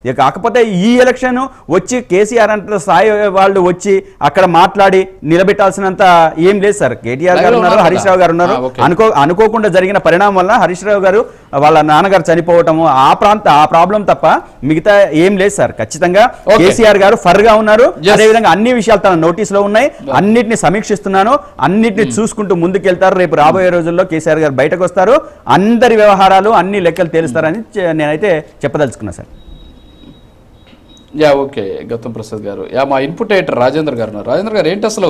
ఇక కాకపోతే ఈ ఎలక్షన్ వచ్చి కేసీఆర్ అంటే స్థాయి వాళ్ళు వచ్చి అక్కడ మాట్లాడి నిలబెట్టాల్సినంత ఏం లేదు సార్. కేటీఆర్ గారు ఉన్నారు, హరీష్ రావు గారు ఉన్నారు. అనుకోకుండా జరిగిన పరిణామం వల్ల హరీష్ రావు గారు వాళ్ళ నాన్నగారు చనిపోవటము ఆ ప్రాబ్లం తప్ప మిగతా ఏం లేదు సార్. ఖచ్చితంగా కేసీఆర్ గారు ఫర్ గా ఉన్నారు. అదేవిధంగా అన్ని విషయాలు తన నోటీస్ లో ఉన్నాయి. అన్నిటిని సమీక్షిస్తున్నాను, అన్నిటిని చూసుకుంటూ ముందుకెళ్తారు. రేపు రాబోయే రోజుల్లో కేసీఆర్ గారు బయటకు వస్తారు, అందరి వ్యవహారాలు అన్ని లెక్కలు తేలుస్తారని నేనైతే చెప్పదలుచుకున్నా sir. Yeah okay Gautam Prasad గారు. యా మా ఇన్పుట్ ఎడిటర్ రాజేంద్ర గారు ఉన్నారు. రాజేంద్ర గారు ఏంటి అసలు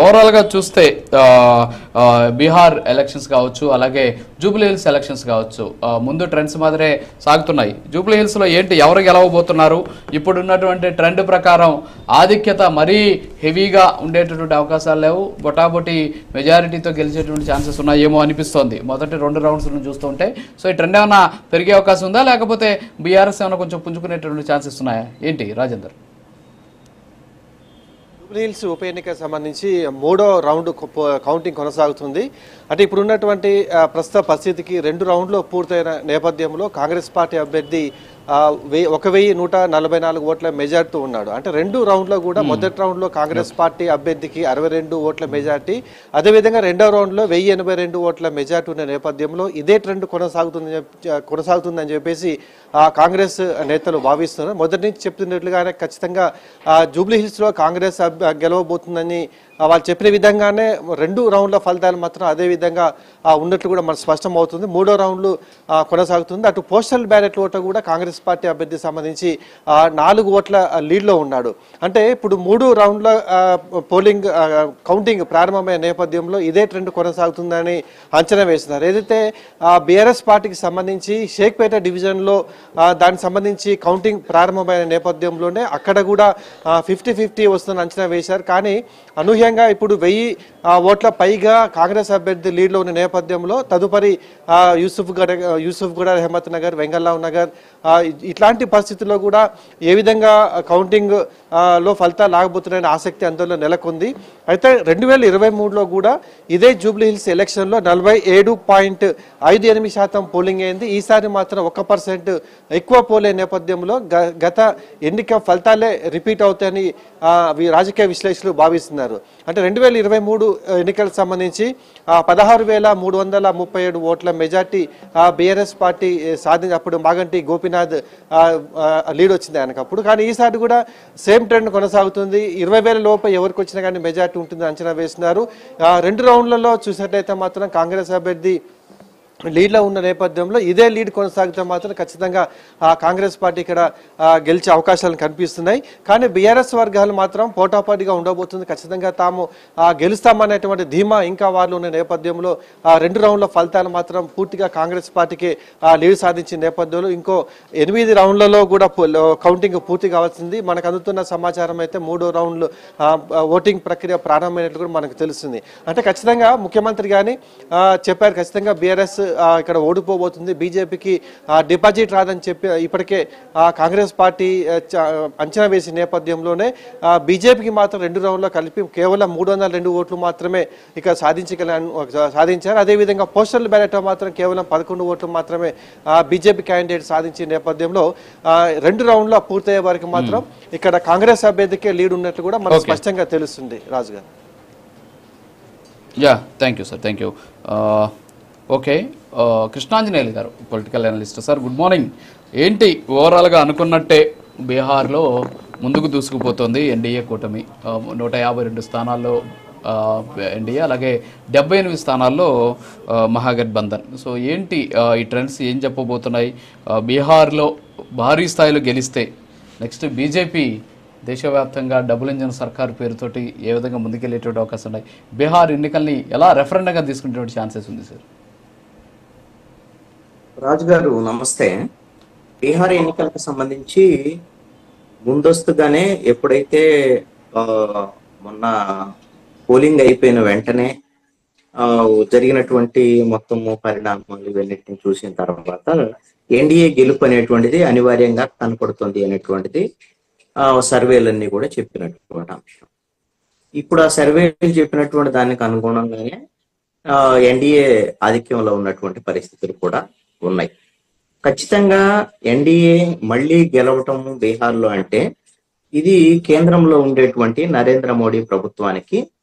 ఓవరాల్గా చూస్తే బీహార్ ఎలక్షన్స్ కావచ్చు, అలాగే జూబ్లీ హిల్స్ ఎలక్షన్స్ కావచ్చు, ముందు ట్రెండ్స్ మాదిరే సాగుతున్నాయి. జూబ్లీ హిల్స్లో ఏంటి ఎవరు గెలవబోతున్నారు? ఇప్పుడున్నటువంటి ట్రెండ్ ప్రకారం ఆధిక్యత మరీ హెవీగా ఉండేటటువంటి అవకాశాలు లేవు. బొటాబొటి మెజారిటీతో గెలిచేటువంటి ఛాన్సెస్ ఉన్నాయేమో అనిపిస్తోంది మొదటి 2 రౌండ్స్ చూస్తుంటే. సో ఈ ట్రెండ్ ఏమైనా పెరిగే అవకాశం ఉందా, లేకపోతే బీఆర్ఎస్ ఏమైనా కొంచెం పుంజుకునేటువంటి ఛాన్సెస్ ఉన్నాయా? ఏంటి రాజేందర్? జూబ్లీ హిల్స్ ఉప ఎన్నికకు సంబంధించి 3వ రౌండ్ కౌంటింగ్ కొనసాగుతుంది. అంటే ఇప్పుడు ఉన్నటువంటి ప్రస్తుత పరిస్థితికి 2 రౌండ్లు పూర్తయిన నేపథ్యంలో కాంగ్రెస్ పార్టీ అభ్యర్థి 1144 ఓట్ల మెజార్టీతో ఉన్నాడు. అంటే 2 రౌండ్లో కూడా మొదటి రౌండ్లో కాంగ్రెస్ పార్టీ అభ్యర్థికి 62 ఓట్ల మెజార్టీ, అదేవిధంగా 2వ రౌండ్లో 1082 ఓట్ల మెజార్టీ ఉన్న నేపథ్యంలో ఇదే ట్రెండ్ కొనసాగుతుందని చెప్పేసి కాంగ్రెస్ నేతలు భావిస్తున్నారు. మొదటి నుంచి చెప్తున్నట్లుగానే ఖచ్చితంగా జూబ్లీ హిల్స్లో కాంగ్రెస్ గెలవబోతుందని వాళ్ళు చెప్పిన విధంగానే 2 రౌండ్ల ఫలితాలు మాత్రం అదే విధంగా ఉన్నట్లు కూడా మనకు స్పష్టం అవుతుంది. 3వ రౌండ్లు కొనసాగుతుంది. అటు పోస్టల్ బ్యాలెట్ ఓట్లు కూడా కాంగ్రెస్ పార్టీ అభ్యర్థికి సంబంధించి 4 ఓట్ల లీడ్లో ఉన్నాడు. అంటే ఇప్పుడు 3 రౌండ్ల కౌంటింగ్ ప్రారంభమైన నేపథ్యంలో ఇదే ట్రెండ్ కొనసాగుతుందని అంచనా వేస్తున్నారు. ఏదైతే బీఆర్ఎస్ పార్టీకి సంబంధించి షేక్పేట డివిజన్లో దానికి సంబంధించి కౌంటింగ్ ప్రారంభమైన నేపథ్యంలోనే అక్కడ కూడా 50-50 వస్తుందని అంచనా వేశారు. కానీ అనూహ్యంగా ఇప్పుడు 1000 ఓట్ల పైగా కాంగ్రెస్ అభ్యర్థి లీడ్లో ఉన్న నేపథ్యంలో తదుపరి యూసుఫ్గూడ, అహ్మద్ నగర్, వెంగళరావు నగర్ ఇట్లాంటి పరిస్థితుల్లో కూడా ఏ విధంగా కౌంటింగ్ లో ఫలితాలు లాగబోతున్నాయనే ఆసక్తి అందులో నెలకొంది. అయితే 2023లో కూడా ఇదే జూబ్లీ హిల్స్ ఎలక్షన్లో 47.58% పోలింగ్ అయింది. ఈసారి మాత్రం 1% ఎక్కువ పోలే నేపథ్యంలో గత ఎన్నిక ఫలితాలే రిపీట్ అవుతాయని రాజకీయ విశ్లేషకులు భావిస్తున్నారు. అంటే 2023 ఎన్నికలకు సంబంధించి 16,337 ఓట్ల మెజార్టీ బీఆర్ఎస్ పార్టీ అప్పుడు మాగంటి గోపీనాథ్ లీడ్ వచ్చింది ఆయనకప్పుడు. కానీ ఈసారి కూడా సేమ్ ట్రెండ్ కొనసాగుతుంది. 20,000 లోపు ఎవరికి వచ్చినా కానీ మెజార్టీ ఉంటుందని అంచనా వేస్తున్నారు. 2 రౌండ్లలో చూసినట్లయితే మాత్రం కాంగ్రెస్ అభ్యర్థి లీడ్లో ఉన్న నేపథ్యంలో ఇదే లీడ్ కొనసాగితే మాత్రం ఖచ్చితంగా కాంగ్రెస్ పార్టీ ఇక్కడ గెలిచే అవకాశాలు కనిపిస్తున్నాయి. కానీ బీఆర్ఎస్ వర్గాలు మాత్రం పోటాపోటీగా ఉండబోతుంది. ఖచ్చితంగా తాము గెలుస్తామనేటువంటి ధీమా ఇంకా వాళ్ళు ఉన్న నేపథ్యంలో 2 రౌండ్ల ఫలితాలు మాత్రం పూర్తిగా కాంగ్రెస్ పార్టీకి లీడ్ సాధించిన నేపథ్యంలో ఇంకో 8 రౌండ్లలో కూడా కౌంటింగ్ పూర్తి కావాల్సింది. మనకు అందుతున్న సమాచారం అయితే 3వ రౌండ్లు ఓటింగ్ ప్రక్రియ ప్రారంభమైనట్లు కూడా మనకు తెలుస్తుంది. అంటే ఖచ్చితంగా ముఖ్యమంత్రి కానీ చెప్పారు ఖచ్చితంగా బీఆర్ఎస్ ఇక్కడ ఓడిపోబోతుంది, బీజేపీకి డిపాజిట్ రాదని చెప్పి ఇప్పటికే కాంగ్రెస్ పార్టీ అంచనా వేసిన నేపథ్యంలోనే బీజేపీకి మాత్రం 2 రౌండ్లో కలిపి కేవలం 302 ఓట్లు మాత్రమే ఇక సాధించారు. అదేవిధంగా పోస్టల్ బ్యాలెట్ మాత్రం కేవలం 11 ఓట్లు మాత్రమే బీజేపీ క్యాండిడేట్ సాధించిన నేపథ్యంలో 2 రౌండ్లో పూర్తయ్యే వరకు మాత్రం ఇక్కడ కాంగ్రెస్ అభ్యర్థికే లీడ్ ఉన్నట్లు కూడా మనకు స్పష్టంగా తెలుస్తుంది. రాజు గారు. Yeah thank you sir, thank you. Okay, Krishnanjaneyulu గారు political analyst. Sir good morning. ఏంటి ఓవరాల్గా అనుకున్నట్టే బీహార్లో ముందుకు దూసుకుపోతుంది ఎన్డీఏ కూటమి? 152 స్థానాల్లో ఎన్డీఏ, అలాగే 78 స్థానాల్లో మహాగఠబంధన్. సో ఏంటి ఈ ట్రెండ్స్ ఏం చెప్పబోతున్నాయి? బీహార్లో భారీ స్థాయిలో గెలిస్తే నెక్స్ట్ బీజేపీ దేశవ్యాప్తంగా డబుల్ ఇంజన్ సర్కారు పేరుతోటి ఏ విధంగా ముందుకెళ్ళేటువంటి అవకాశం ఉన్నాయి? బీహార్ ఎన్నికల్ని ఎలా రెఫరెండంగా తీసుకునేటువంటి ఛాన్సెస్ ఉంది సార్? రాజు గారు నమస్తే. బీహార్ ఎన్నికలకు సంబంధించి ముందస్తుగానే ఎప్పుడైతే మొన్న పోలింగ్ అయిపోయిన వెంటనే జరిగినటువంటి మొత్తము పరిణామాలు ఇవన్నిటిని చూసిన తర్వాత ఎన్డీఏ గెలుపు అనేటువంటిది అనివార్యంగా కనపడుతుంది అనేటువంటిది సర్వేలన్నీ కూడా చెప్పినటువంటి అంశం. ఇప్పుడు ఆ సర్వేలు చెప్పినటువంటి దానికి అనుగుణంగానే ఎన్డీఏ ఆధిక్యంలో ఉన్నటువంటి పరిస్థితులు కూడా ఉన్నాయి. ఖచ్చితంగా ఎన్డీఏ మళ్ళీ గెలవటం బీహార్లో అంటే ఇది కేంద్రంలో ఉండేటువంటి నరేంద్ర మోడీ ప్రభుత్వానికి